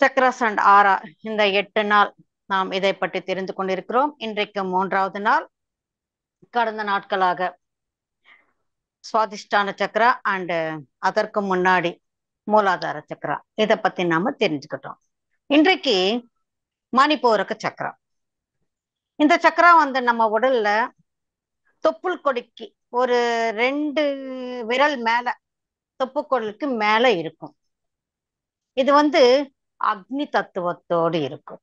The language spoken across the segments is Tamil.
சக்ராஸ் அண்ட் ஆரா இந்த 8 நாள் நாம் இதை பற்றி தெரிந்து கொண்டிருக்கிறோம். இன்றைக்கு 3வது நாள். கடந்த நாட்களாக சுவாதிஷ்டான சக்ரா அண்ட் அதற்கு முன்னாடி மூலாதார சக்ரா இதை பத்தி நாம தெரிஞ்சுக்கிட்டோம். இன்றைக்கு மணிப்பூரக சக்ரா. இந்த சக்ரா நம்ம உடல்ல தொப்புள் கொடிக்கு ஒரு 2 விரல் மேல, தொப்புக்கொடிக்கு மேல இருக்கும். இது அக்னி தத்துவத்தோடு இருக்கும்.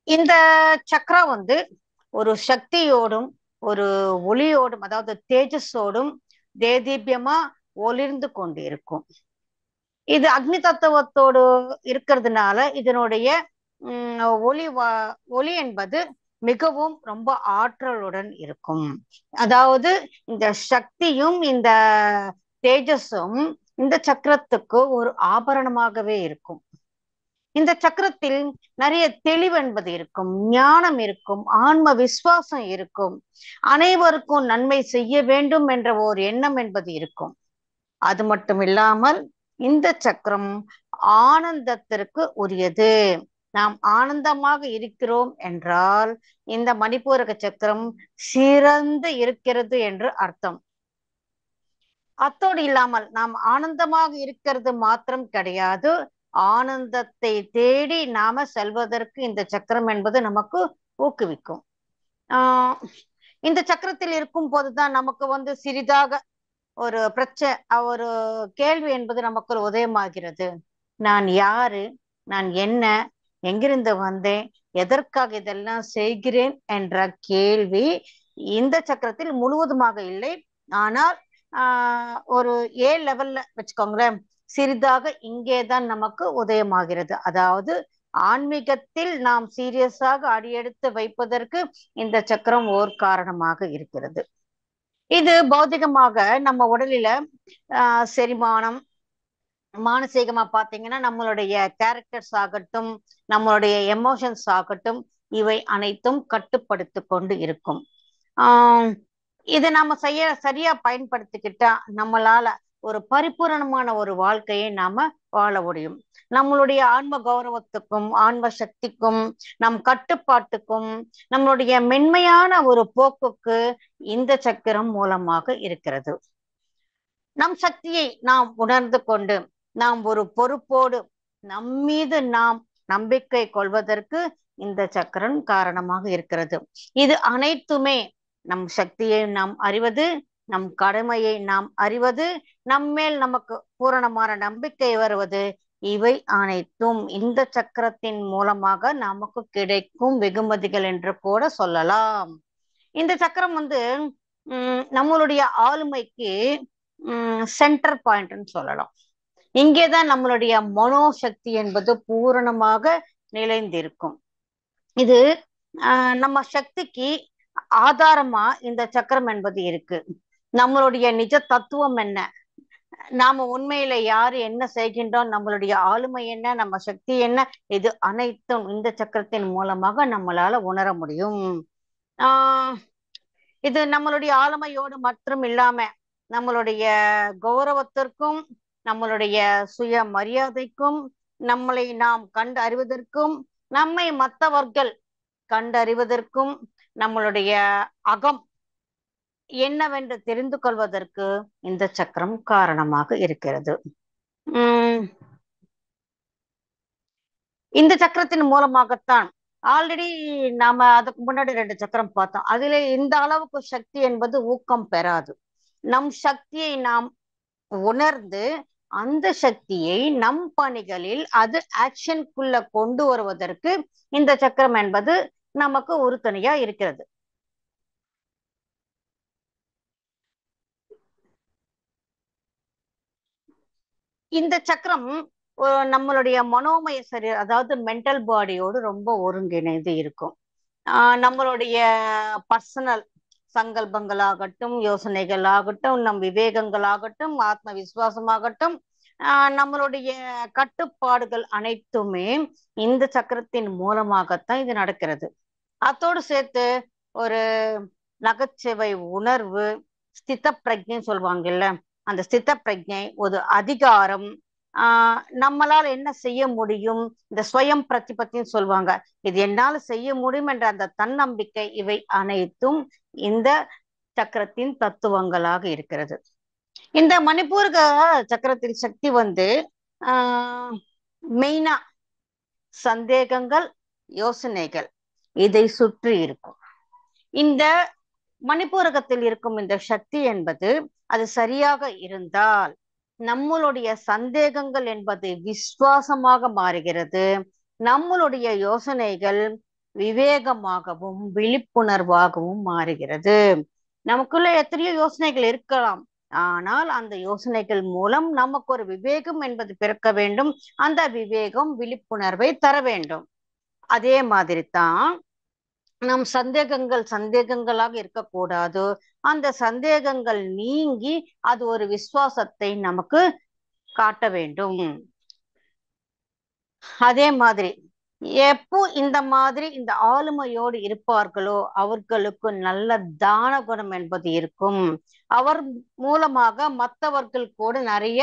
இந்த சக்ரா ஒரு சக்தியோடும் ஒரு ஒளியோடும், அதாவது தேஜஸோடும் தேதீபியமா ஒளிர்ந்து கொண்டு இருக்கும். இது அக்னி தத்துவத்தோடு இருக்கிறதுனால இதனுடைய ஒளி ஒளி என்பது மிகவும் ரொம்ப ஆற்றலுடன் இருக்கும். அதாவது இந்த சக்தியும் இந்த தேஜஸும் இந்த சக்கரத்துக்கு ஒரு ஆபரணமாகவே இருக்கும். இந்த சக்கரத்தில் நிறைய தெளிவு என்பது இருக்கும், ஞானம் இருக்கும், ஆன்ம விசுவாசம் இருக்கும், அனைவருக்கும் நன்மை செய்ய வேண்டும் என்ற ஒரு எண்ணம் என்பது இருக்கும். அது மட்டும் இல்லாமல் இந்த சக்கரம் ஆனந்தத்திற்கு உரியது. நாம் ஆனந்தமாக இருக்கிறோம் என்றால் இந்த மணிப்பூரக சக்கரம் சிறந்து இருக்கிறது என்று அர்த்தம். அத்தோடு இல்லாமல் நாம் ஆனந்தமாக இருக்கிறது மாத்திரம் கிடையாது, ஆனந்தத்தை தேடி நாம செல்வதற்கு இந்த சக்கரம் என்பது நமக்கு ஊக்குவிக்கும். இந்த சக்கரத்தில் இருக்கும் போதுதான் நமக்கு சிறிதாக ஒரு ஒரு கேள்வி என்பது நமக்கு உதயமாகிறது. நான் யாரு, நான் என்ன, எங்கிருந்து வந்தேன், எதற்காக இதெல்லாம் செய்கிறேன் என்ற கேள்வி இந்த சக்கரத்தில் முழுவதுமாக இல்லை. ஆனால் ஒரு லெவல்ல வச்சுக்கோங்களேன், சிறிதாக இங்கேதான் நமக்கு உதயமாகிறது. அதாவது ஆன்மீகத்தில் நாம் சீரியஸாக அடியெடுத்து வைப்பதற்கு இந்த சக்கரம் ஓர் காரணமாக இருக்கிறது. இது பௌதிகமாக நம்ம உடலில செரிமானம், மானசீகமா பாத்தீங்கன்னா நம்மளுடைய கேரக்டர்ஸ் ஆகட்டும், நம்மளுடைய எமோஷன்ஸ் ஆகட்டும், இவை அனைத்தும் கட்டுப்படுத்தி கொண்டு இருக்கும். இதை நாம சரியா பயன்படுத்திக்கிட்டா நம்மளால ஒரு பரிபூரணமான ஒரு வாழ்க்கையை நாம வாழ முடியும். நம்மளுடைய ஆன்ம கௌரவத்துக்கும் ஆன்ம சக்திக்கும் நம் கட்டுப்பாட்டுக்கும் நம்மளுடைய மென்மையான ஒரு போக்குக்கு இந்த சக்கரம் மூலமாக இருக்கிறது. நம் சக்தியை நாம் உணர்ந்து கொண்டு நாம் ஒரு பொறுப்போடு நம்மீது நாம் நம்பிக்கை கொள்வதற்கு இந்த சக்கரம் காரணமாக இருக்கிறது. இது அனைத்துமே நம் சக்தியை நாம் அறிவது, நம் கடமையை நாம் அறிவது, நம்மேல் நமக்கு பூரணமான நம்பிக்கை வருவது, இவை அனைத்தும் இந்த சக்கரத்தின் மூலமாக நமக்கு கிடைக்கும் வெகுமதிகள் என்று கூட சொல்லலாம். இந்த சக்கரம் நம்மளுடைய ஆளுமைக்கு சென்டர் பாயிண்ட்னு சொல்லலாம். இங்கேதான் நம்மளுடைய மனோசக்தி என்பது பூரணமாக நிலைந்திருக்கும். இது நம்ம சக்திக்கு ஆதாரமா இந்த சக்கரம் என்பது இருக்கு. நம்மளுடைய நிஜ தத்துவம் என்ன, நாம உண்மையில யாரு என்ன செய்கின்றோம், நம்மளுடைய ஆளுமை என்ன, நம்ம சக்தி என்ன, இது அனைத்தும் இந்த சக்கரத்தின் மூலமாக நம்மளால உணர முடியும். இது நம்மளுடைய ஆளுமையோடு மட்டும் இல்லாம நம்மளுடைய கௌரவத்திற்கும், நம்மளுடைய சுய மரியாதைக்கும், நம்மளை நாம் கண்டு அறிவதற்கும், நம்மை மற்றவர்கள் கண்டறிவதற்கும், நம்மளுடைய அகம் என்னவென்று தெரிந்து கொள்வதற்கு இந்த சக்கரம் காரணமாக இருக்கிறது. இந்த சக்கரத்தின் மூலமாகத்தான் ஆல்ரெடி நாம அதுக்கு முன்னாடி 2 சக்கரம் பார்த்தோம். அதுல இந்த அளவுக்கு சக்தி என்பது ஊக்கம் பெறாது. நம் சக்தியை நாம் உணர்ந்து அந்த சக்தியை நம் பணிகளில் அது ஆக்ஷனுக்குள்ள கொண்டு வருவதற்கு இந்த சக்கரம் என்பது நமக்கு உறுதுணையா இருக்கிறது. இந்த சக்கரம் நம்மளுடைய மனோமய சரீரம், அதாவது மென்டல் பாடியோடு ரொம்ப ஒருங்கிணைந்து இருக்கும். நம்மளுடைய பர்சனல் சங்கல்பங்களாகட்டும், யோசனைகளாகட்டும், நம் விவேகங்களாகட்டும், ஆத்ம விசுவாசமாகட்டும், நம்மளுடைய கட்டுப்பாடுகள் அனைத்துமே இந்த சக்கரத்தின் மூலமாகத்தான் இது நடக்கிறது. அத்தோடு சேர்த்து ஒரு நகைச்சுவை உணர்வு, ஸ்தித பிரஜை சொல்லுவாங்கல்ல, அந்த ஸ்தித பிரஜை, ஒரு அதிகாரம், நம்மளால என்ன செய்ய முடியும், இந்த ஸ்வயம் பிரதிபத்தின்னு சொல்லுவாங்க, இது என்னால செய்ய முடியும் என்ற அந்த தன்னம்பிக்கை, இவை அனைத்தும் இந்த சக்கரத்தின் தத்துவங்களாக இருக்கிறது. இந்த மணிப்பூரக சக்கரத்தின் சக்தி மெயினா சந்தேகங்கள், யோசனைகள் இதை சுற்றி இருக்கும். இந்த மணிப்பூரகத்தில் இருக்கும் இந்த சக்தி என்பது அது சரியாக இருந்தால் நம்மளுடைய சந்தேகங்கள் என்பது விசுவாசமாக மாறுகிறது. நம்மளுடைய யோசனைகள் விவேகமாகவும் விழிப்புணர்வாகவும் மாறுகிறது. நமக்குள்ள எத்தனையோ யோசனைகள் இருக்கலாம், ஆனால் அந்த யோசனைகள் மூலம் நமக்கு ஒரு விவேகம் என்பது பிறக்க வேண்டும். அந்த விவேகம் விழிப்புணர்வை தர வேண்டும். அதே மாதிரி தான் நம் சந்தேகங்கள் சந்தேகங்களாக இருக்கக்கூடாது. அந்த சந்தேகங்கள் நீங்கி அது ஒரு விசுவாசத்தை நமக்கு காட்ட வேண்டும். அதே மாதிரி எப்போ இந்த மாதிரி இந்த ஆளுமையோடு இருப்பார்களோ அவர்களுக்கு நல்ல தான குணம் என்பது இருக்கும். அவர் மூலமாக மற்றவர்கள் கூட நிறைய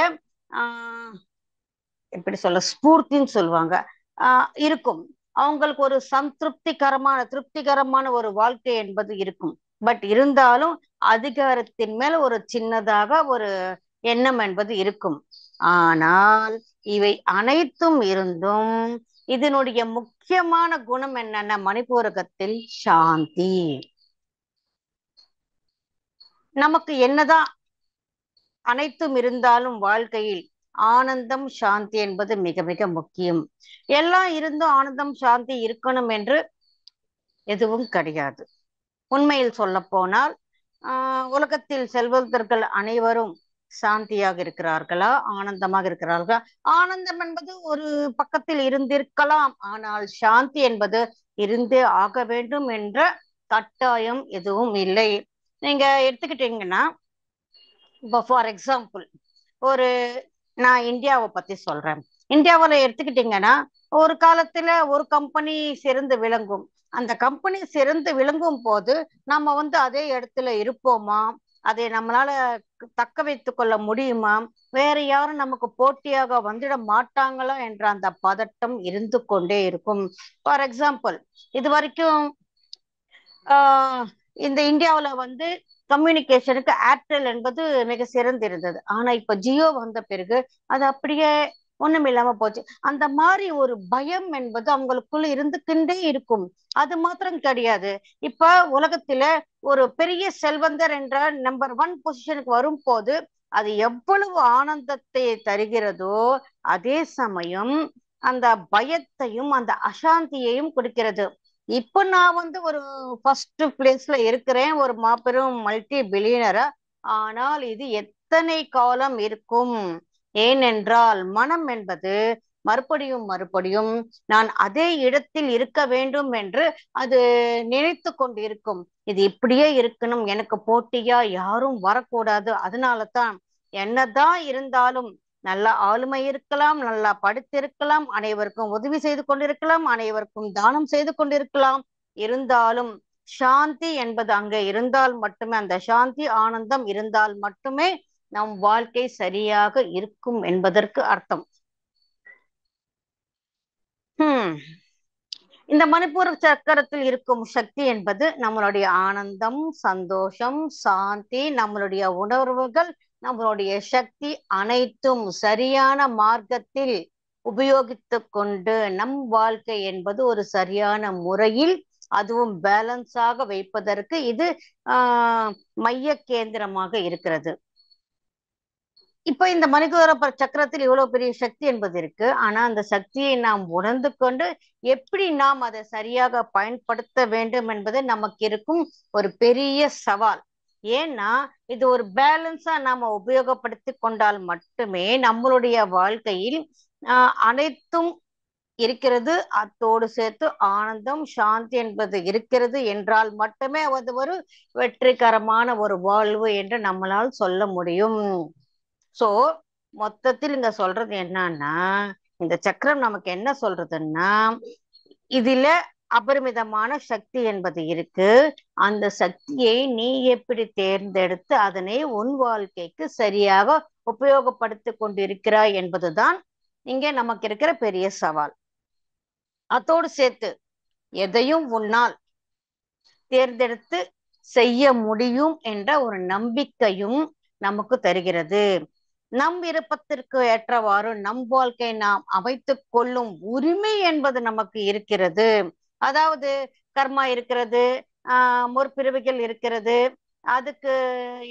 எப்படி சொல்ல, ஸ்பூர்த்தின்னு சொல்லுவாங்க, இருக்கும். அவங்களுக்கு ஒரு திருப்திகரமான ஒரு வாழ்க்கை என்பது இருக்கும். பட் இருந்தாலும் அதிகாரத்தின் மேல ஒரு சின்னதாக ஒரு எண்ணம் என்பது இருக்கும். ஆனால் இவை அனைத்தும் இருந்தும் இதனுடைய முக்கியமான குணம் என்னன்னா மணிப்பூரகத்தில் சாந்தி. நமக்கு என்னதான் அனைத்தும் இருந்தாலும் வாழ்க்கையில் ஆனந்தம் சாந்தி என்பது மிக மிக முக்கியம். எல்லாம் இருந்தும் ஆனந்தம் சாந்தி இருக்கணும் என்று எதுவும் கிடையாது. உண்மையில் சொல்ல போனால் உலகத்தில் செல்வந்தர்கள் அனைவரும் சாந்தியாக இருக்கிறார்களா, ஆனந்தமாக இருக்கிறார்களா? ஆனந்தம் என்பது ஒரு பக்கத்தில் இருந்திருக்கலாம், ஆனால் சாந்தி என்பது இருந்தே ஆக வேண்டும் என்ற கட்டாயம் எதுவும் இல்லை. நீங்க எடுத்துக்கிட்டீங்கன்னா, இப்போ ஃபார் எக்ஸாம்பிள் நான் இந்தியாவை பத்தி சொல்றேன். இந்தியாவில எடுத்துக்கிட்டீங்கன்னா ஒரு காலத்துல ஒரு கம்பெனி சிறந்து விளங்கும். அந்த கம்பெனி சிறந்து விளங்கும் போது நம்ம அதே இடத்துல இருப்போமா, அதை நம்மளால தக்க வைத்துக் கொள்ள முடியுமா, வேற யாரும் நமக்கு போட்டியாக வந்துட மாட்டாங்களா என்ற அந்த பதட்டம் இருந்து கொண்டே இருக்கும். ஃபார் எக்ஸாம்பிள், இது வரைக்கும் இந்த இந்தியாவுல கம்யூனிகேஷனுக்கு ஏர்டெல் என்பது மிக சிறந்து இருந்தது. ஆனா இப்ப ஜியோ வந்த பிறகு அது அப்படியே ஒண்ணும் இல்லாம போச்சு. அந்த மாதிரி ஒரு பயம் என்பது அவங்களுக்குள்ள இருந்துகின்றே இருக்கும். அது மாத்திரம் கிடையாது, இப்ப உலகத்துல ஒரு பெரிய செல்வந்தர் என்ற நம்பர் 1 பொசிஷனுக்கு வரும் போது அது எவ்வளவு ஆனந்தத்தை தருகிறதோ அதே சமயம் அந்த பயத்தையும் அந்த அசாந்தியையும் கொடுக்கிறது. இப்ப நான் ஒரு ஃபர்ஸ்ட் பிளேஸ்ல இருக்கிறேன், ஒரு மாபெரும் மல்டி பில்லியனரா. ஆனால் இது எத்தனை காலம் இருக்கும்? ஏனென்றால் மனம் என்பது மறுபடியும் மறுபடியும் நான் அதே இடத்தில் இருக்க வேண்டும் என்று அது நினைத்து கொண்டு இருக்கும். இது இப்படியே இருக்கணும், எனக்கு போட்டியா யாரும் வரக்கூடாது. அதனாலதான் என்னதான் இருந்தாலும் நல்ல ஆளுமை இருக்கலாம், நல்லா படித்திருக்கலாம், அனைவருக்கும் உதவி செய்து கொண்டிருக்கலாம், அனைவருக்கும் தானம் செய்து கொண்டிருக்கலாம். இருந்தாலும் சாந்தி என்பது அங்க இருந்தால் மட்டுமே, அந்த சாந்தி ஆனந்தம் இருந்தால் மட்டுமே நம் வாழ்க்கை சரியாக இருக்கும் என்பதற்கு அர்த்தம். இந்த மணிப்பூர் சக்கரத்தில் இருக்கும் சக்தி என்பது நம்மளுடைய ஆனந்தம், சந்தோஷம், சாந்தி, நம்மளுடைய உணர்வுகள், நம்மளுடைய சக்தி அனைத்தும் சரியான மார்க்கத்தில் உபயோகித்து கொண்டு நம் வாழ்க்கை என்பது ஒரு சரியான முறையில் அதுவும் பேலன்ஸாக வைப்பதற்கு இது மைய கேந்திரமாக இருக்கிறது. இப்ப இந்த மணிப்பூர சக்கரத்தில் இவ்வளவு பெரிய சக்தி என்பது இருக்கு. ஆனா அந்த சக்தியை நாம் உணர்ந்து கொண்டு எப்படி நாம் அதை சரியாக பயன்படுத்த வேண்டும் என்பது நமக்கு இருக்கும் ஒரு பெரிய சவால். ஏன்னா இது ஒரு பேலன்ஸா நாம உபயோகப்படுத்தி கொண்டால் மட்டுமே நம்மளுடைய வாழ்க்கையில் அனைத்தும் இருக்கிறது, அத்தோடு சேர்த்து ஆனந்தம் சாந்தி என்பது இருக்கிறது என்றால் மட்டுமே அது ஒரு வெற்றிகரமான ஒரு வாழ்வு என்று நம்மளால் சொல்ல முடியும். சோ மொத்தத்தில் இங்க சொல்றது என்னன்னா, இந்த சக்கரம் நமக்கு என்ன சொல்றதுன்னா, இதுல அபரிமிதமான சக்தி என்பது இருக்கு. அந்த சக்தியை நீ எப்படி தேர்ந்தெடுத்து அதனை உன் வாழ்க்கைக்கு சரியாக உபயோகப்படுத்தி கொண்டிருக்கிறாய் என்பதுதான் இங்கே நமக்கு இருக்கிற பெரிய சவால். அதோடு சேர்த்து எதையும் உன்னால் தேர்ந்தெடுத்து செய்ய முடியும் என்ற ஒரு நம்பிக்கையும் நமக்கு தருகிறது. நம் விருப்பத்திற்கு ஏற்றவாறு நம் வாழ்க்கை நாம் அமைத்துக் கொள்ளும் உரிமை என்பது நமக்கு இருக்கிறது. அதாவது கர்மா இருக்கிறது, முற்பிறவிகள் இருக்கிறது, அதுக்கு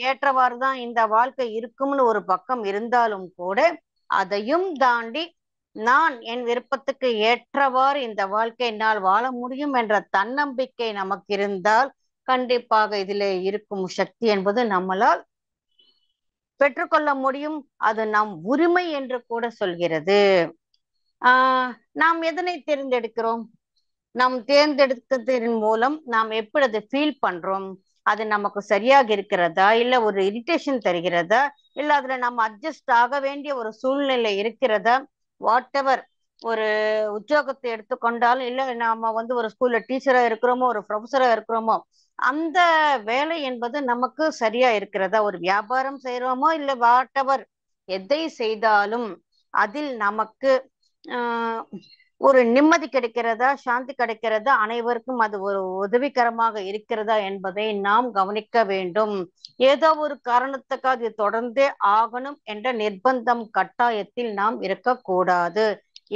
ஏற்றவாறுதான் இந்த வாழ்க்கை இருக்கும்னு ஒரு பக்கம் இருந்தாலும் கூட அதையும் தாண்டி நான் என் விருப்பத்துக்கு ஏற்றவாறு இந்த வாழ்க்கை என்னால் வாழ முடியும் என்ற தன்னம்பிக்கை நமக்கு இருந்தால் கண்டிப்பாக இதிலே இருக்கும் சக்தி என்பது நம்மளால் பெற்றுக்கொள்ள முடியும். அது நம் உரிமை என்று கூட சொல்கிறது. நாம் எதனை தேர்ந்தெடுக்கிறோம்? நாம் தேர்ந்தெடுக்கிறதன் மூலம் நாம் எப்படி அதை ஃபீல் பண்றோம்? அது நமக்கு சரியாக இருக்கிறதா, இல்ல ஒரு இரிட்டேஷன் தருகிறதா, இல்ல அதுல நம்ம அட்ஜஸ்ட் ஆக வேண்டிய ஒரு சூழ்நிலை இருக்கிறதா? வாட் எவர், ஒரு உத்தியோகத்தை எடுத்துக்கொண்டாலும், இல்ல நாம ஒரு ஸ்கூல்ல டீச்சரா இருக்கிறோமோ, ஒரு ப்ரொஃபஸரா இருக்கிறோமோ, அந்த வேலை என்பது நமக்கு சரியா இருக்கிறதா? ஒரு வியாபாரம் செய்யறோமோ, இல்ல வாட் எவர் எதை செய்தாலும் அதில் நமக்கு ஒரு நிம்மதி கிடைக்கிறதா, சாந்தி கிடைக்கிறதா, அனைவருக்கும் அது ஒரு உதவிகரமாக இருக்கிறதா என்பதை நாம் கவனிக்க வேண்டும். ஏதோ ஒரு காரணத்துக்காக அது தொடர்ந்தே ஆகணும் என்ற நிர்பந்தம் கட்டாயத்தில் நாம் இருக்கக்கூடாது.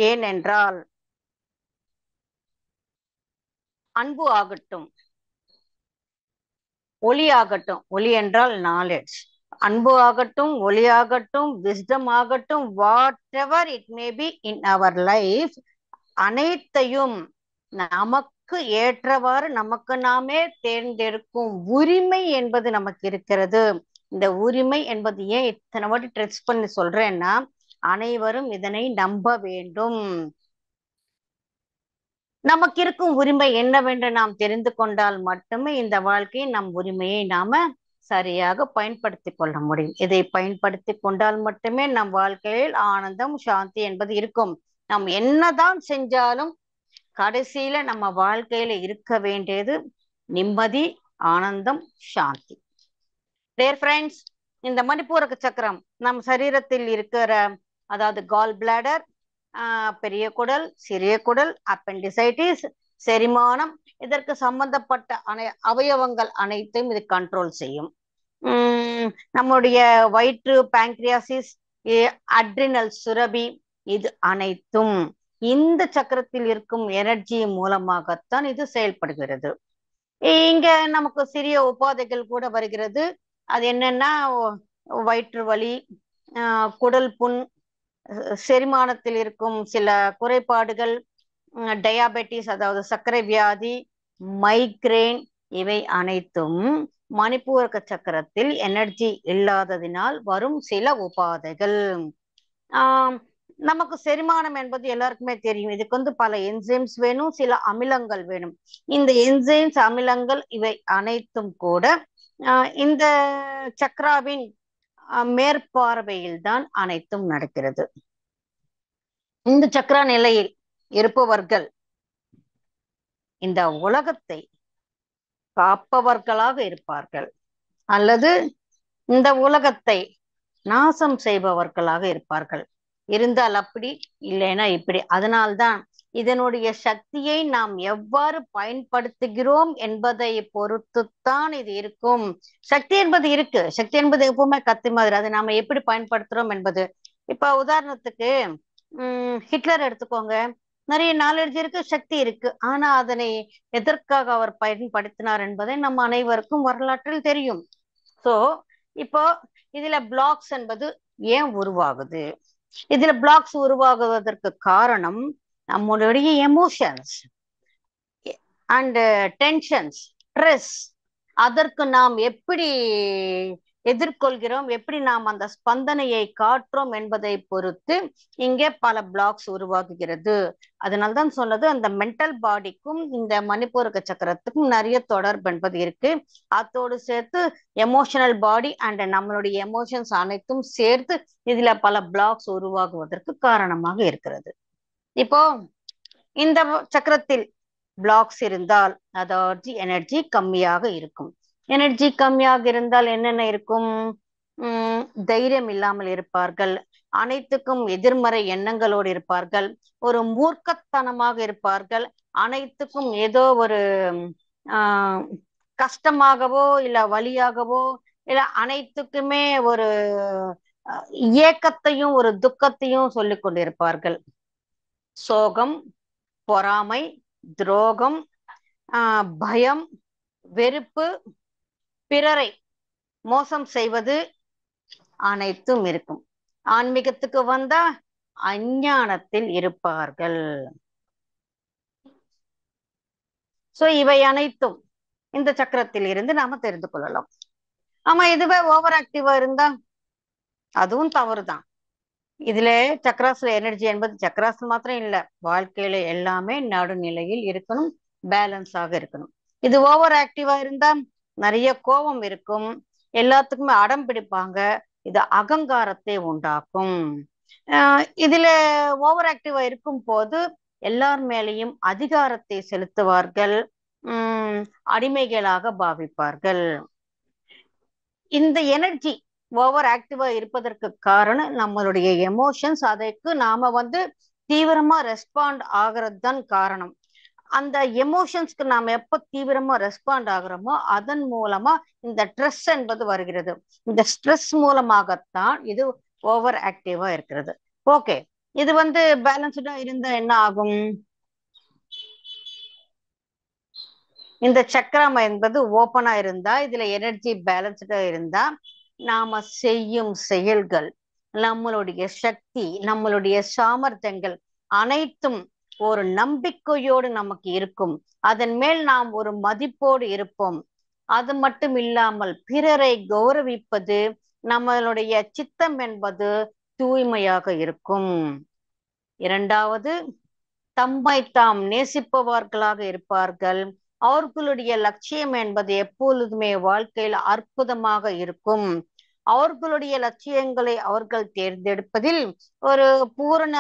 ஏனென்றால் அன்பு ஆகட்டும், ஒளி ஆகட்டும், ஒளி என்றால் நாலேஜ், அன்பு ஆகட்டும், ஒளி ஆகட்டும், விஸ்டம் ஆகட்டும், whatever it may be in our life, அனைத்தையும் நமக்கு ஏற்றவாறு நமக்கு நாமே தேர்ந்தெடுக்கும் உரிமை என்பது நமக்கு இருக்கிறது. இந்த உரிமை என்பது ஏன் இத்தனை வாட்டி ட்ரெஸ் பண்ணி சொல்றேன்னா, அனைவரும் இதனை நம்ப வேண்டும். நமக்கு இருக்கும் உரிமை என்னவென்று நாம் தெரிந்து கொண்டால் மட்டுமே இந்த வாழ்க்கையை நம் உரிமையை நாம சரியாக பயன்படுத்தி கொள்ள முடியும். இதை பயன்படுத்தி கொண்டால் மட்டுமே நம் வாழ்க்கையில் ஆனந்தம், சாந்தி என்பது இருக்கும். நாம் என்னதான் செஞ்சாலும் கடைசியில நம்ம வாழ்க்கையில இருக்க வேண்டியது நிம்மதி, ஆனந்தம், சாந்தி. டியர் ஃப்ரெண்ட்ஸ், இந்த மணிப்பூரக சக்கரம் நம் சரீரத்தில் இருக்கிற, அதாவது கால் பிளாடர், பெரிய குடல், சிறிய குடல், அப்பெண்டிசைட்டிஸ், செரிமானம், இதற்கு சம்பந்தப்பட்ட அவயவங்கள் அனைத்தையும் இது கண்ட்ரோல் செய்யும். நம்முடைய வயிற்று, பேங்க்ரியாசிஸ், அட்ரினல் சுரபி, இது அனைத்தும் இந்த சக்கரத்தில் இருக்கும் எனர்ஜி மூலமாகத்தான் இது செயல்படுகிறது. இங்க நமக்கு சிறிய உபாதைகள் கூட வருகிறது. அது என்னன்னா, வயிற்று வலி, குடல் புண், செரிமானத்தில் இருக்கும் சில குறைபாடுகள், டயாபெட்டிஸ் அதாவது சர்க்கரை வியாதி, மைக்ரேன், இவை அனைத்தும் மணிப்பூரக சக்கரத்தில் எனர்ஜி இல்லாததினால் வரும் சில உபாதைகள். நமக்கு செரிமானம் என்பது எல்லாருக்குமே தெரியும். இதுக்கு பல என்சைம்ஸ் வேணும், சில அமிலங்கள் வேணும். இந்த என்சைம்ஸ், அமிலங்கள் இவை அனைத்தும் கூட இந்த சக்ராவின் மேற்பார்வையில் தான் அனைத்தும் நடக்கிறது. இந்த சக்ரா நிலையில் இருப்பவர்கள் இந்த உலகத்தை காப்பவர்களாக இருப்பார்கள், அல்லது இந்த உலகத்தை நாசம் செய்பவர்களாக இருப்பார்கள். இருந்தால் அப்படி, இல்லைன்னா இப்படி. அதனால்தான் இதனுடைய சக்தியை நாம் எவ்வாறு பயன்படுத்துகிறோம் என்பதை பொறுத்துத்தான் இது இருக்கும். சக்தி என்பது இருக்கு, சக்தி என்பது எப்பவுமே கத்தி மாதிரி. அதை நாம எப்படி பயன்படுத்துறோம் என்பது. இப்ப உதாரணத்துக்கு ஹிட்லர் எடுத்துக்கோங்க. நிறைய நாலேஜ் இருக்கு, சக்தி இருக்கு, ஆனா அதனை எதற்காக அவர் பயன்படுத்தினார் என்பதை நம்ம அனைவருக்கும் வரலாற்றில் தெரியும். சோ இப்போ இதுல பிளாக்ஸ் என்பது ஏன் உருவாகுது? இதுல பிளாக்ஸ் உருவாகுவதற்கு காரணம் நம்மளுடைய எமோஷன்ஸ் அண்ட் டென்ஷன்ஸ், ஸ்ட்ரெஸ். அதற்கு நாம் எப்படி எதிர்கொள்கிறோம், எப்படி நாம் அந்த ஸ்பந்தனையை காட்டுறோம் என்பதை பொறுத்து இங்கே பல பிளாக்ஸ் உருவாகுகிறது. அதனால்தான் சொன்னது, அந்த மென்டல் பாடிக்கும் இந்த மணிப்பூரக சக்கரத்துக்கும் நிறைய தொடர்பு என்பது இருக்கு. அதோடு சேர்த்து எமோஷனல் பாடி அண்ட் நம்மளுடைய எமோஷன்ஸ் அனைத்தும் சேர்த்து இதுல பல பிளாக்ஸ் உருவாகுவதற்கு காரணமாக இருக்கிறது. இப்போ இந்த சக்கரத்தில் பிளாக்ஸ் இருந்தால் அதாவது எனர்ஜி கம்மியாக இருக்கும். எனர்ஜி கம்மியாக இருந்தால் என்னென்ன இருக்கும்? தைரியம் இல்லாமல் இருப்பார்கள், அனைத்துக்கும் எதிர்மறை எண்ணங்களோடு இருப்பார்கள், ஒரு மூர்க்கத்தனமாக இருப்பார்கள், அனைத்துக்கும் ஏதோ ஒரு ஆஹ் கஷ்டமாகவோ இல்ல வலியாகவோ இல்ல அனைத்துக்குமே ஒரு ஏக்கத்தையும் ஒரு துக்கத்தையும் சொல்லிக் கொண்டிருப்பார்கள். சோகம், பொறாமை, துரோகம், பயம், வெறுப்பு, பிறரை மோசம் செய்வது அனைத்தும் இருக்கும். ஆன்மீகத்துக்கு வந்தா அஞ்ஞானத்தில் இருப்பார்கள். சோ இவை அனைத்தும் இந்த சக்கரத்தில் இருந்து நாம தெரிந்து கொள்ளலாம். ஆமா, இதுவே ஓவர் ஆக்டிவா இருந்தா அதுவும் தவறுதான். இதுல சக்கராஸ்ல எனர்ஜி என்பது சக்கராஸ் மாத்திரம் இல்ல, வாழ்க்கையில எல்லாமே நடுநிலையில் இருக்கணும், பேலன்ஸாக இருக்கணும். இது ஓவர் ஆக்டிவா இருந்தா நிறைய கோபம் இருக்கும், எல்லாத்துக்குமே அடம் பிடிப்பாங்க, இது அகங்காரத்தை உண்டாக்கும். இதுல ஓவர் ஆக்டிவா இருக்கும் போது எல்லார் மேலேயும் அதிகாரத்தை செலுத்துவார்கள், அடிமைகளாக பாவிப்பார்கள். இந்த எனர்ஜி ஓவர் ஆக்டிவா இருப்பதற்கு காரணம் நம்மளுடைய எமோஷன்ஸ், அதற்கு நாம தீவிரமா ரெஸ்பாண்ட் ஆகிறது தான் காரணம். அந்த எமோஷன்ஸ்க்கு நாம எப்ப தீவிரமா ரெஸ்பாண்ட் ஆகுறோமோ அதன் மூலமா இந்த ஸ்ட்ரெஸ் என்பது வருகிறது. இந்த ஸ்ட்ரெஸ் மூலமாகத்தான் இது ஓவர் ஆக்டிவா இருக்கிறது. ஓகே, இது பேலன்ஸ்டா இருந்தா என்ன ஆகும்? இந்த சக்கரம் என்பது ஓப்பனா இருந்தா, இதுல எனர்ஜி பேலன்ஸ்டா இருந்தா, நாம செய்யும் செயல்கள், நம்மளுடைய சக்தி, நம்மளுடைய சாமர்த்தியங்கள் அனைத்தும் ஒரு நம்பிக்கையோடு நமக்கு இருக்கும். அதன் மேல் நாம் ஒரு மதிப்போடு இருப்போம். அது மட்டும் இல்லாமல் பிறரை கௌரவிப்பது, நம்மளுடைய சித்தம் என்பது தூய்மையாக இருக்கும். இரண்டாவது, தம்மை தாம் நேசிப்பவர்களாக இருப்பார்கள். அவர்களுடைய லட்சியம் என்பது எப்பொழுதுமே வாழ்க்கையில் அற்புதமாக இருக்கும். அவர்களுடைய லட்சியங்களை அவர்கள் தேர்ந்தெடுப்பதில் ஒரு பூரண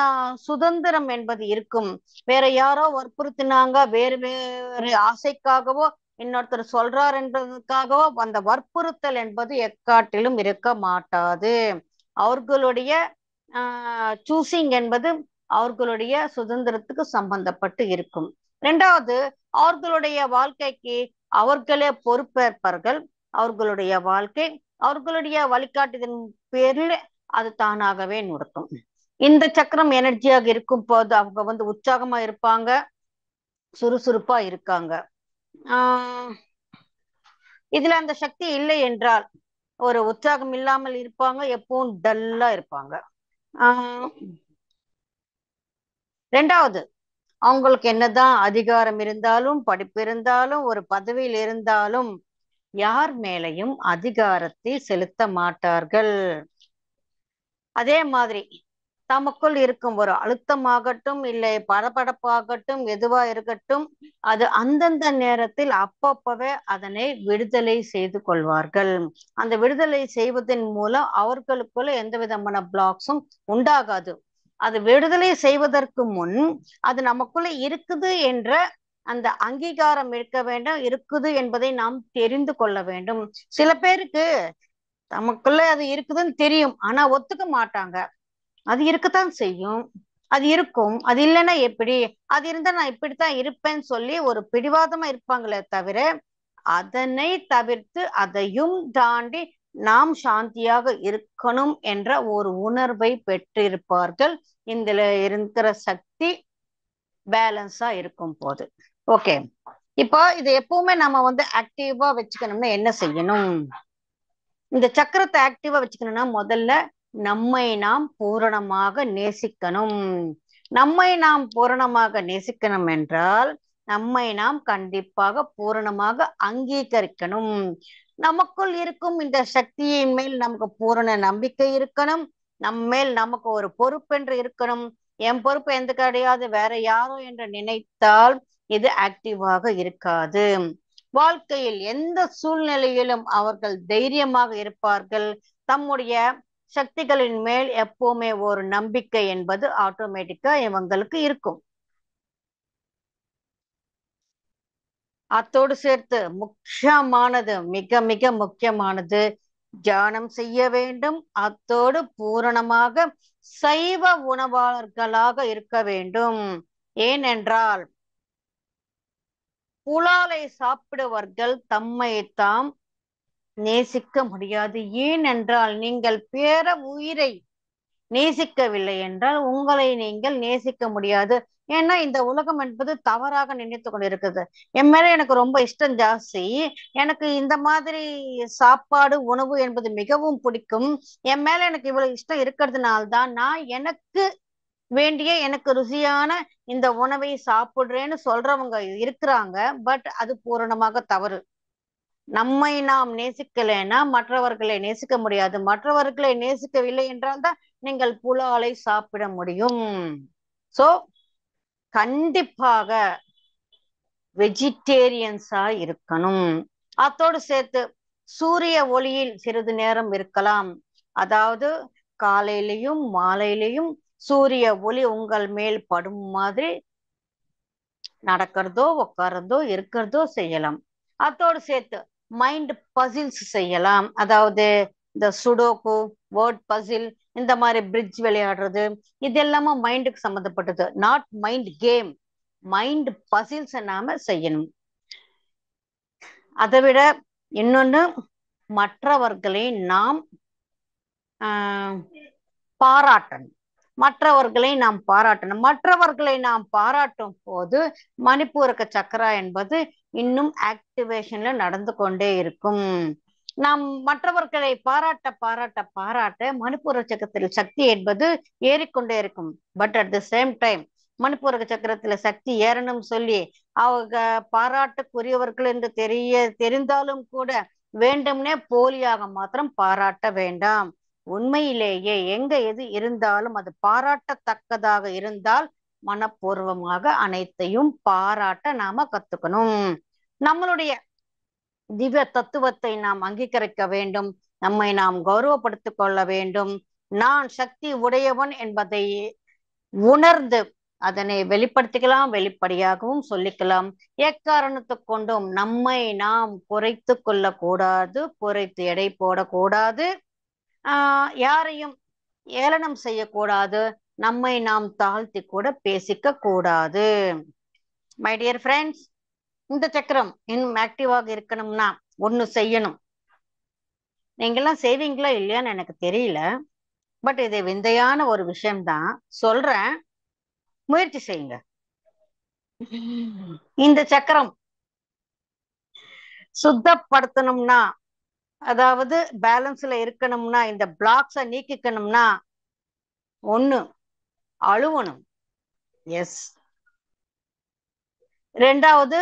சுதந்திரம் என்பது இருக்கும். வேற யாரோ வற்புறுத்தினாங்க, வேறு வேறு ஆசைக்காகவோ இன்னொருத்தர் சொல்றார் என்பதற்காகவோ அந்த வற்புறுத்தல் என்பது எக்காட்டிலும் இருக்க மாட்டாது. அவர்களுடைய சூசிங் என்பது அவர்களுடைய சுதந்திரத்துக்கு சம்பந்தப்பட்டு இருக்கும். இரண்டாவது, அவர்களுடைய வாழ்க்கைக்கு அவர்களே பொறுப்பேற்பார்கள். அவர்களுடைய வாழ்க்கை அவர்களுடைய வழிகாட்டுதலின் பேரில் அது தானாகவே நடக்கும். இந்த சக்கரம் எனர்ஜியாக இருக்கும் போது அவங்க உற்சாகமா இருப்பாங்க, சுறுசுறுப்பா இருக்காங்க. இதுல அந்த சக்தி இல்லை என்றால் ஒரு உற்சாகம் இல்லாமல் இருப்பாங்க, எப்பவும் டல்லா இருப்பாங்க. ரெண்டாவது, அவங்களுக்கு என்னதான் அதிகாரம் இருந்தாலும், படிப்பு இருந்தாலும், ஒரு பதவியில் இருந்தாலும் யார் மேலையும் அதிகாரத்தை செலுத்த மாட்டார்கள். அதே மாதிரி தமக்குள் இருக்கும் ஒரு அழுத்தமாகட்டும், இல்லை படபடப்பாகட்டும், எதுவா இருக்கட்டும், அது அந்தந்த நேரத்தில் அப்பப்பவே அதனை விடுதலை செய்து கொள்வார்கள். அந்த விடுதலை செய்வதன் மூலம் அவர்களுக்குள்ள எந்த விதமான பிளாக்ஸும் உண்டாகாது. அது விடுதலை செய்வதற்கு முன் அது நமக்குள்ள இருக்குது என்ற அந்த அங்கீகாரம் இருக்க வேண்டும், இருக்குது என்பதை நாம் தெரிந்து கொள்ள வேண்டும். சில பேருக்கு நமக்குள்ள அது இருக்குதுன்னு தெரியும், ஆனா ஒத்துக்க மாட்டாங்க. அது இருக்கத்தான் செய்யும், அது இருக்கும், அது இல்லைன்னா எப்படி, அது இருந்தா நான் இப்படித்தான் இருப்பேன்னு சொல்லி ஒரு பிடிவாதமா இருப்பாங்களே தவிர, அதனை தவிர்த்து அதையும் தாண்டி நாம் சாந்தியாக இருக்கணும் என்ற ஒரு உணர்வை பெற்றிருப்பார்கள். இதுல இருக்கிற சக்தி பேலன்ஸா இருக்கும் போது. ஓகே, இப்போ இது எப்பவுமே நம்ம ஆக்டிவா வச்சுக்கணும்னா என்ன செய்யணும்? இந்த சக்கரத்தை ஆக்டிவா வச்சுக்கணும்னா முதல்ல நம்மை நாம் பூரணமாக நேசிக்கணும். நம்மை நாம் பூரணமாக நேசிக்கணும் என்றால் நம்மை நாம் கண்டிப்பாக பூரணமாக அங்கீகரிக்கணும். நமக்குள் இருக்கும் இந்த சக்தியின் மேல் நமக்கு பூரண நம்பிக்கை இருக்கணும். மேல் நமக்கு ஒரு பொறுப்பென்று இருக்கணும். என் பொறுப்பு எந்த கிடையாது, வேற யாரோ என்று நினைத்தால் இது ஆக்டிவாக இருக்காது. வாழ்க்கையில் எந்த சூழ்நிலையிலும் அவர்கள் தைரியமாக இருப்பார்கள். தம்முடைய சக்திகளின் மேல் எப்பவுமே ஒரு நம்பிக்கை என்பது ஆட்டோமேட்டிக்கா இவங்களுக்கு இருக்கும். அத்தோடு சேர்த்து முக்கியமானது, மிக மிக முக்கியமானது, தியானம் செய்ய வேண்டும். அத்தோடு பூரணமாக சைவ உணவாளர்களாக இருக்க வேண்டும். ஏனென்றால் புலாலை சாப்பிடுவர்கள் தம்மை தாம் நேசிக்க முடியாது. ஏனென்றால் நீங்கள் பேர உயிரை நேசிக்கவில்லை என்றால் உங்களை நீங்கள் நேசிக்க முடியாது. ஏன்னா இந்த உலகம் என்பது தவறாக நினைத்து கொண்டிருக்குது. என் மேல எனக்கு ரொம்ப இஷ்டம் ஜாஸ்தி. எனக்கு இந்த மாதிரி சாப்பாடு உணவு என்பது மிகவும் பிடிக்கும். என் மேல எனக்கு இவ்வளவு இஷ்டம் இருக்கிறதுனால்தான் நான் எனக்கு வேண்டிய எனக்கு ருசியான இந்த உணவை சாப்பிடுறேன்னு சொல்றவங்க இருக்கிறாங்க. பட் அது பூரணமாக தவறு. நம்மை நாம் நேசிக்கலைன்னா மற்றவர்களை நேசிக்க முடியாது. மற்றவர்களை நேசிக்கவில்லை என்றால் தான் நீங்கள் புலாலை சாப்பிட முடியும். சோ கண்டிப்பாக வெஜிடேரியன்ஸா இருக்கணும். அத்தோடு சேர்த்து சூரிய ஒளியில் சிறிது நேரம் இருக்கலாம். அதாவது காலையிலையும் மாலையிலையும் சூரிய ஒளி உங்கள் மேல் படும் மாதிரி நடக்கிறதோ உட்கார்றதோ இருக்கிறதோ செய்யலாம். அத்தோடு சேர்த்து மைண்ட் பசில்ஸ் செய்யலாம். அதாவது இந்த சுடோக்கு, வேர்ட் பசில், இந்த மாதிரி பிரிட்ஜ் விளையாடுறது, இது எல்லாமே மைண்டுக்கு சம்மந்தப்பட்டது. Not mind game, mind puzzles நாம செய்யணும். அதை விட இன்னொன்னு, மற்றவர்களை நாம் பாராட்டணும். மற்றவர்களை நாம் பாராட்டணும். மற்றவர்களை நாம் பாராட்டும் போது மணிப்பூரக சக்கரா என்பது இன்னும் ஆக்டிவேஷன்ல நடந்து கொண்டே இருக்கும். நாம் மற்றவர்களை பாராட்ட பாராட்ட பாராட்ட மணிப்பூர சக்கரத்தில் சக்தி என்பது ஏறிக்கொண்டே இருக்கும். But at the same time மணிப்பூரக சக்கரத்துல சக்தி ஏறணும் சொல்லி அவங்க பாராட்டுக்குரியவர்கள் என்று தெரிந்தாலும் கூட வேண்டும்னே போலியாக மாத்திரம் பாராட்ட வேண்டாம். உண்மையிலேயே எங்க எது இருந்தாலும் அது பாராட்டத்தக்கதாக இருந்தால் மனப்பூர்வமாக அனைத்தையும் பாராட்ட நாம கத்துக்கணும். நம்மளுடைய திவ்ய தத்துவத்தை நாம் அங்கீகரிக்க வேண்டும். நம்மை நாம் கௌரவப்படுத்திக் கொள்ள வேண்டும். நான் சக்தி உடையவன் என்பதை உணர்ந்து அதனை வெளிப்படுத்திக்கலாம், வெளிப்படையாகவும் சொல்லிக்கலாம். எக்காரணத்தை கொண்டும் நம்மை நாம் குறைத்து கொள்ள கூடாது, குறைத்து எடை போடக்கூடாது, யாரையும் ஏளனம் செய்யக்கூடாது, நம்மை நாம் தாழ்த்தி கூட பேசிக்க கூடாது. மை டியர் ஃப்ரெண்ட்ஸ், இந்த சக்கரம் இன்னும் ஆக்டிவாக இருக்கணும்னா ஒண்ணு செய்யணும். நீங்கெல்லாம் செய்வீங்களா இல்லையான்னு எனக்கு தெரியல. பட் இது விந்தையான ஒரு விஷயம்தான் சொல்றேன், முயற்சி செய்யுங்க. இந்த சக்கரம் சுத்தப்படுத்தணும்னா, அதாவது பேலன்ஸ்ல இருக்கணும்னா, இந்த பிளாக்ஸ நீக்கிக்கணும்னா ஒண்ணு அழுவணும். எஸ். ரெண்டாவது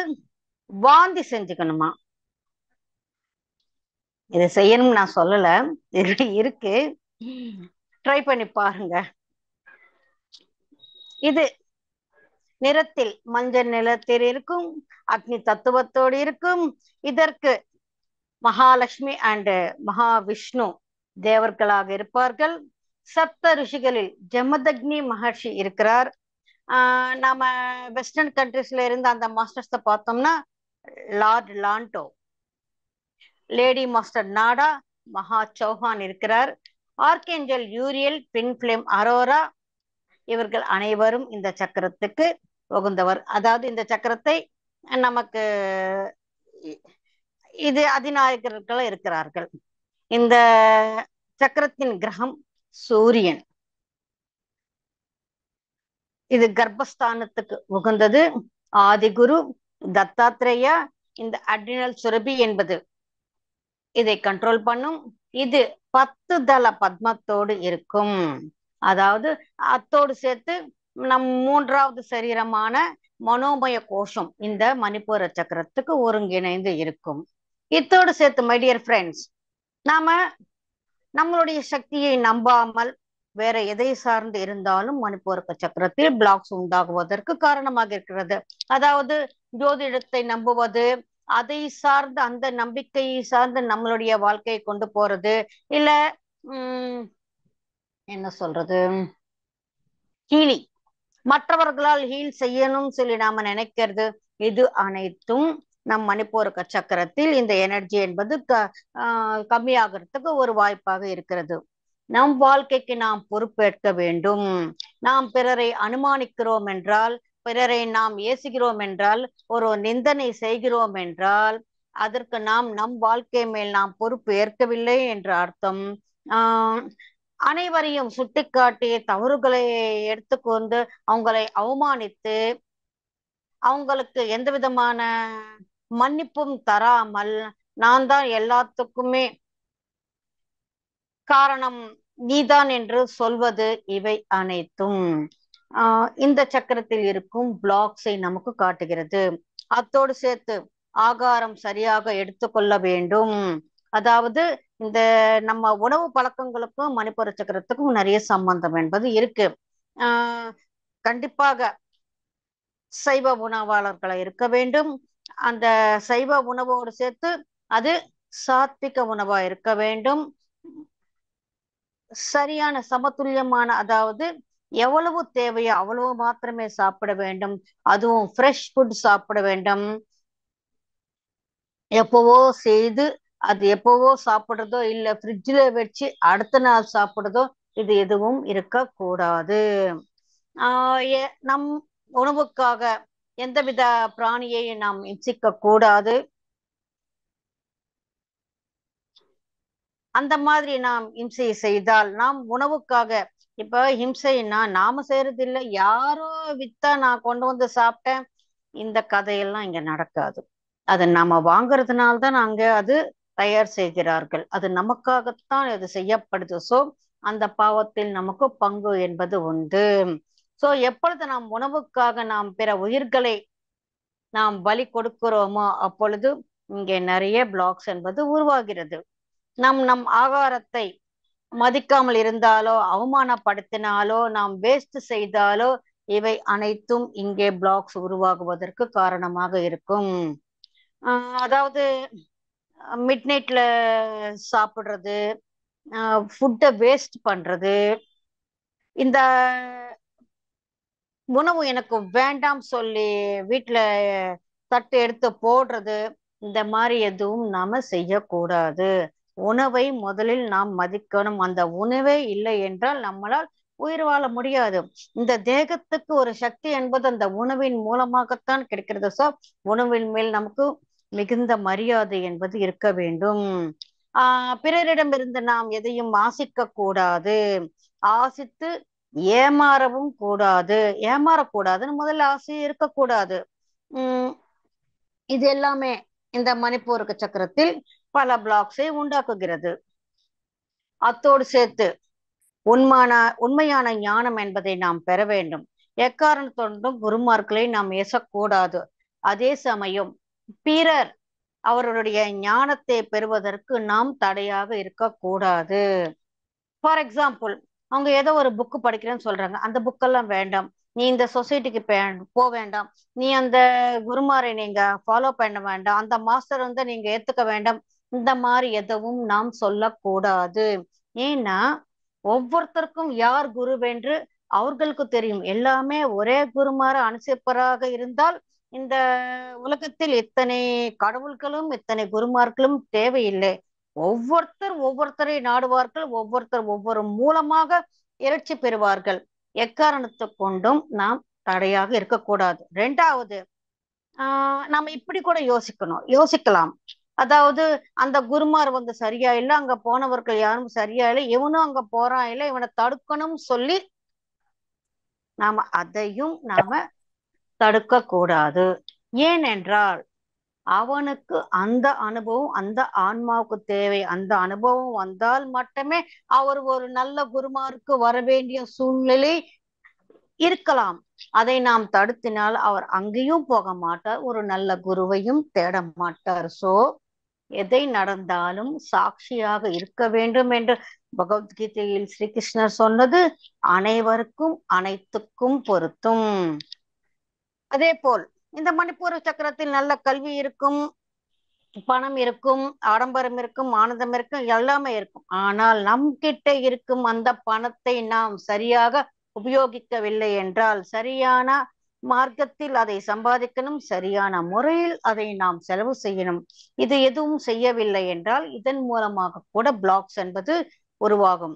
வாந்தி செஞ்சுக்கணுமா. இதை செய்யணும் நான் சொல்லல, இருக்கு, ட்ரை பண்ணி பாருங்க. இது நிறத்தில் மஞ்சள் நிறத்தில் இருக்கும், அக்னி தத்துவத்தோடு இருக்கும். இதற்கு மகாலட்சுமி அண்ட் மகாவிஷ்ணு தேவர்களாக இருப்பார்கள். சப்த ரிஷிகளில் ஜமதக்னி மகர்ஷி இருக்கிறார். நாம வெஸ்டர்ன் கண்ட்ரிஸ்ல இருந்து அந்த மாஸ்டர்ஸ பார்த்தோம்னா லார்ட் லாண்டோ, லேடி மாஸ்டர் நாடா, மகா சௌஹான் இருக்கிறார். ஆர்கேஞ்சல் யூரியல், பின் பிளேம் அரோரா, இவர்கள் அனைவரும் இந்த சக்கரத்துக்கு உகந்தவர். அதாவது இந்த சக்கரத்தை நமக்கு இது அதிநாயகர்கள் இருக்கிறார்கள். இந்த சக்கரத்தின் கிரகம் சூரியன். இது கர்ப்பஸ்தானத்துக்கு உகந்தது. ஆதிகுரு தத்தாத்ரேயா இந்த அட்ரினல் சுரபி என்பது இதை கண்ட்ரோல் பண்ணும். இது 10 தள பத்மத்தோடு இருக்கும். அதாவது அத்தோடு சேர்த்து நம் 3வது சரீரமான மனோமய கோஷம் இந்த மணிப்பூர சக்கரத்துக்கு ஒருங்கிணைந்து இருக்கும். இத்தோடு சேர்த்து மை டியர் ஃப்ரெண்ட்ஸ், நாம நம்மளுடைய சக்தியை நம்பாமல் வேற எதை சார்ந்து இருந்தாலும் மணிப்பூரக சக்கரத்தில் பிளாக்ஸ் உண்டாகுவதற்கு காரணமாக இருக்கிறது. அதாவது ஜோதிடத்தை நம்புவது, அதை சார்ந்த அந்த நம்பிக்கையை சார்ந்து நம்மளுடைய வாழ்க்கையை கொண்டு போறது, இல்ல என்ன சொல்றது, மற்றவர்களால் ஹீல் செய்யணும் சொல்லி நாம நினைக்கிறது, இது அனைத்தும் நம் மணிப்பூரக சக்கரத்தில் இந்த எனர்ஜி என்பது கம்மியாகிறதுக்கு ஒரு வாய்ப்பாக இருக்கிறது. நம் வாழ்க்கைக்கு நாம் பொறுப்பேற்க வேண்டும். நாம் பிறரை அனுமானிக்கிறோம் என்றால், பிறரை நாம் ஏசுகிறோம் என்றால், ஒரு நிந்தனை செய்கிறோம் என்றால், அதற்கு நாம் நம் வாழ்க்கை மேல் நாம் பொறுப்பு ஏற்கவில்லை என்ற அர்த்தம். ஆஹ் அனைவரையும் சுட்டிக்காட்டி தவறுகளை எடுத்துக்கொண்டு அவங்களை அவமானித்து அவங்களுக்கு எந்த விதமான மன்னிப்பும் தராமல் நான் தான் எல்லாத்துக்குமே காரணம் நீதான் என்று சொல்வது, இவை அனைத்தும் இந்த சக்கரத்தில் இருக்கும் பிளாக்ஸை நமக்கு காட்டுகிறது. அத்தோடு சேர்த்து ஆகாரம் சரியாக எடுத்துக்கொள்ள வேண்டும். அதாவது இந்த நம்ம உணவு பழக்கங்களுக்கும் மணிப்புர சக்கரத்துக்கும் நிறைய சம்பந்தம் என்பது இருக்கு. கண்டிப்பாக சைவ உணவாளர்களா இருக்க வேண்டும். அந்த சைவ உணவோடு சேர்த்து அது சாத்விக உணவா இருக்க வேண்டும். சரியான சமத்துல்யமான, அதாவது எவ்வளவு தேவையோ அவ்வளவு மாத்திரமே சாப்பிட வேண்டும். அதுவும் ஃப்ரெஷ் ஃபுட் சாப்பிட வேண்டும். எப்பவோ செய்து அது எப்பவோ சாப்பிடுறதோ இல்ல ஃப்ரிட்ஜில் வச்சு அடுத்த நாள் சாப்பிடுறதோ, இது எதுவும் இருக்கக்கூடாது. நம் உணவுக்காக எந்தவித பிராணியை நாம் இம்சிக்க கூடாது. அந்த மாதிரி நாம் இம்சை செய்தால், நாம் உணவுக்காக, இப்ப ஹிம்சைன்னா நாம செய்யறது இல்லை, யாரோ வித்தா நான் கொண்டு வந்து சாப்பிட்டேன், இந்த கதையெல்லாம் இங்க நடக்காது. அதை நாம வாங்குறதுனால்தான் அங்க அது தயார் செய்கிறார்கள். அது நமக்காகத்தான் அது செய்யப்படுது. சோ அந்த பாவத்தில் நமக்கு பங்கு என்பது உண்டு. சோ எப்பொழுது நாம் உணவுக்காக நாம் பிற உயிர்களை நாம் பலி கொடுக்கிறோமோ அப்பொழுது இங்கே நிறைய பிளாக்ஸ் என்பது உருவாகிறது. நம் ஆகாரத்தை மதிக்காமல் இருந்தாலோ அவமானப்படுத்தினாலோ நாம் வேஸ்ட் செய்தாலோ இவை அனைத்தும் இங்கே பிளாக்ஸ் உருவாகுவதற்கு காரணமாக இருக்கும். அதாவது மிட் நைட்ல சாப்பிடுறது, ஃபுட்டை வேஸ்ட் பண்றது, இந்த உணவு எனக்கு வேண்டாம் சொல்லி வீட்டுல தட்டு எடுத்து போடுறது, இந்த மாதிரி எதுவும் நாம செய்யக்கூடாது. உணவை முதலில் நாம் மதிக்கணும். அந்த உணவே இல்லை என்றால் நம்மளால் உயிர் வாழ முடியாது. இந்த தேகத்துக்கு ஒரு சக்தி என்பது அந்த உணவின் மூலமாகத்தான் கிடைக்கிறது. சோ உணவின் மேல் நமக்கு மிகுந்த மரியாதை என்பது இருக்க வேண்டும். பிறரிடமிருந்து நாம் எதையும் ஆசிக்க கூடாது. ஆசித்து ஏமாறவும் கூடாது. ஏமாறக்கூடாதுன்னு முதல்ல ஆசை இருக்கக்கூடாது. இது எல்லாமே இந்த மணிப்பூரக சக்கரத்தில் பல பிளாக்ஸை உண்டாக்குகிறது. அத்தோடு சேர்த்து உண்மையான ஞானம் என்பதை நாம் பெற வேண்டும். எக்காரணத்தொன்றும் குருமார்களை நாம் ஏசக்கூடாது. அதே சமயம் பிறர் அவர்களுடைய ஞானத்தை பெறுவதற்கு நாம் தடையாக இருக்கக்கூடாது. ஃபார் எக்ஸாம்பிள், அவங்க ஏதோ ஒரு புக்கு படிக்கிறேன்னு சொல்றாங்க, அந்த புக்கெல்லாம் வேண்டாம், நீ இந்த சொசைட்டிக்கு போக வேண்டாம், நீ அந்த குருமாரை நீங்க ஃபாலோ பண்ண வேண்டாம், அந்த மாஸ்டர் வந்து நீங்க ஏத்துக்க வேண்டாம், இந்த மாதிரி எதுவும் நாம் சொல்லக்கூடாது. ஏன்னா ஒவ்வொருத்தருக்கும் யார் குருவென்று அவர்களுக்கு தெரியும். எல்லாமே ஒரே குருமார அனுசரிப்பராக இருந்தால் இந்த உலகத்தில் இத்தனை கடவுள்களும் இத்தனை குருமார்களும் தேவையில்லை. ஒவ்வொருத்தரை நாடுவார்கள், ஒவ்வொருத்தர் ஒவ்வொரு மூலமாக இறைச்சி பெறுவார்கள். எக்காரணத்தை கொண்டும் நாம் தடையாக இருக்கக்கூடாது. ரெண்டாவது, நம்ம இப்படி கூட யோசிக்கலாம். அதாவது அந்த குருமார் வந்து சரியா இல்லை, அங்க போனவர்கள் யாரும் சரியா இல்லை, இவனும் அங்க போறான் இல்லை, இவனை தடுக்கணும் சொல்லி அதையும் நாம தடுக்க கூடாது. ஏனென்றால் அவனுக்கு அந்த அனுபவம் அந்த ஆன்மாவுக்கு தேவை. அந்த அனுபவம் வந்தால் மட்டுமே அவர் ஒரு நல்ல குருமாருக்கு வர வேண்டிய சூழ்நிலை இருக்கலாம். அதை நாம் தடுத்தினால் அவர் அங்கேயும் போக மாட்டார், ஒரு நல்ல குருவையும் தேட மாட்டார். சோ எதை நடந்தாலும் சாட்சியாக இருக்க வேண்டும் என்று பகவத்கீதையில் ஸ்ரீகிருஷ்ணர் சொன்னது அனைவருக்கும் அனைத்துக்கும் பொருத்தும். அதே போல் இந்த மணிப்பூர சக்கரத்தில் நல்ல கல்வி இருக்கும், பணம் இருக்கும், ஆடம்பரம் இருக்கும், ஆனந்தம் இருக்கும், எல்லாமே இருக்கும். ஆனால் நம் கிட்ட இருக்கும் அந்த பணத்தை நாம் சரியாக உபயோகிக்கவில்லை என்றால், சரியான மார்க்கத்தில் அதை சம்பாதிக்கணும், சரியான முறையில் அதை நாம் செலவு செய்யணும். இது எதுவும் செய்யவில்லை என்றால் இதன் மூலமாக கூட பிளாக்ஸ் என்பது உருவாகும்.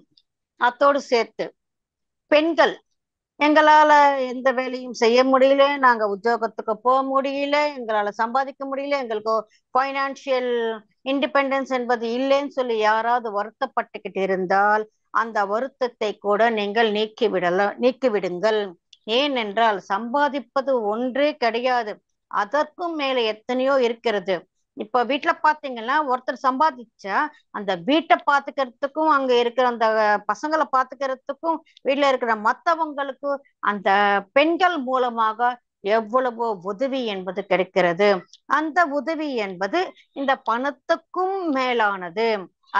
அத்தோடு சேர்த்து பெண்கள், எங்களால எந்த வேலையும் செய்ய முடியல, நாங்க உத்தியோகத்துக்கு போக முடியல, எங்களால சம்பாதிக்க முடியல, எங்களுக்கு பைனான்சியல் இண்டிபெண்டன்ஸ் என்பது இல்லைன்னு சொல்லி யாராவது வருத்தப்பட்டுக்கிட்டு இருந்தால் அந்த வருத்தத்தை கூட நீங்கள் நீக்கிவிடுங்கள். ஏனென்றால் சம்பாதிப்பது ஒன்றே கிடையாது, அதற்கும் மேல எத்தனையோ இருக்கிறது. இப்ப வீட்டுல பாத்தீங்கன்னா ஒருத்தர் சம்பாதிச்சா அந்த வீட்டை பாத்துக்கிறதுக்கும், அங்க இருக்கிற அந்த பசங்களை பாத்துக்கிறதுக்கும், வீட்டுல இருக்கிற மத்தவங்களுக்கு அந்த பெண்கள் மூலமாக எவ்வளவோ உதவி என்பது கிடைக்கிறது. அந்த உதவி என்பது இந்த பணத்துக்கும் மேலானது.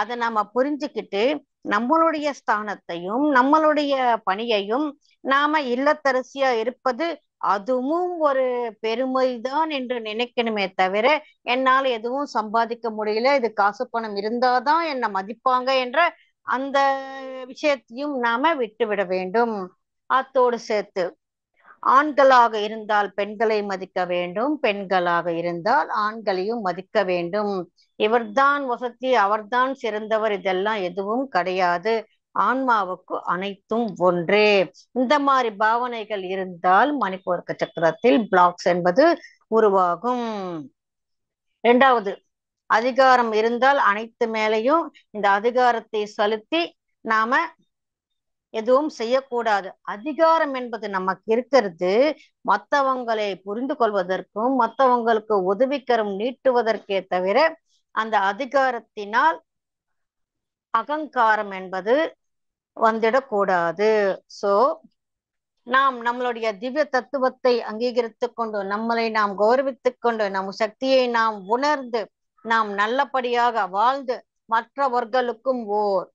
அதை நாம புரிஞ்சுக்கிட்டு நம்மளுடைய ஸ்தானத்தையும் நம்மளுடைய பணியையும், நாம இல்லத்தரசியா இருப்பது அதுவும் ஒரு பெருமைதான் என்று நினைக்கணுமே தவிர, என்னால் எதுவும் சம்பாதிக்க முடியல, இது காசு பணம் இருந்தாதான் என்ன மதிப்பாங்க என்ற அந்த விஷயத்தையும் நாம விட்டுவிட வேண்டும். அத்தோடு சேர்த்து ஆண்களாக இருந்தால் பெண்களை மதிக்க வேண்டும், பெண்களாக இருந்தால் ஆண்களையும் மதிக்க வேண்டும். இவர்தான் வசதி, அவர்தான் சிறந்தவர், இதெல்லாம் எதுவும் கிடையாது. ஆன்மாவுக்கு அனைத்தும் ஒன்றே. இந்த மாதிரி பாவனைகள் இருந்தால் மணிப்பூரக சக்கரத்தில் பிளாக்ஸ் என்பது உருவாகும். இரண்டாவது, அதிகாரம் இருந்தால் அனைத்து மேலையும் இந்த அதிகாரத்தை செலுத்தி நாம எதுவும் செய்யக்கூடாது. அதிகாரம் என்பது நமக்கு இருக்கிறது மற்றவங்களை புரிந்து கொள்வதற்கும் மற்றவங்களுக்கு உதவிக்கரம் நீட்டுவதற்கே தவிர, அந்த அதிகாரத்தினால் அகங்காரம் என்பது வந்துடக்கூடாது. சோ நாம் நம்மளுடைய திவ்ய தத்துவத்தை அங்கீகரித்துக் கொண்டு, நம்மளை நாம் கௌரவித்துக் கொண்டு, நம் சக்தியை நாம் உணர்ந்து, நாம் நல்லபடியாக வாழ்ந்து மற்றவர்களுக்கும் ஓர்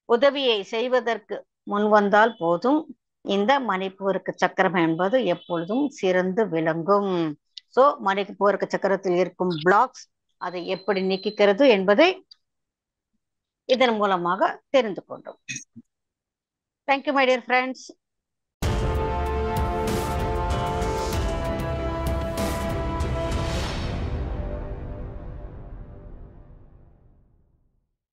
உதவியை செய்வதற்கு முன்வந்தால் போதும், இந்த மணிப்பூரக சக்கரம் என்பது எப்பொழுதும் சிறந்து விளங்கும். சோ மணிப்பூரக சக்கரத்தில் இருக்கும் பிளாக்ஸ் அதை எப்படி நீக்கிக்கிறது என்பதை இதன் மூலமாக தெரிந்து கொண்டோம். Thank you my dear friends.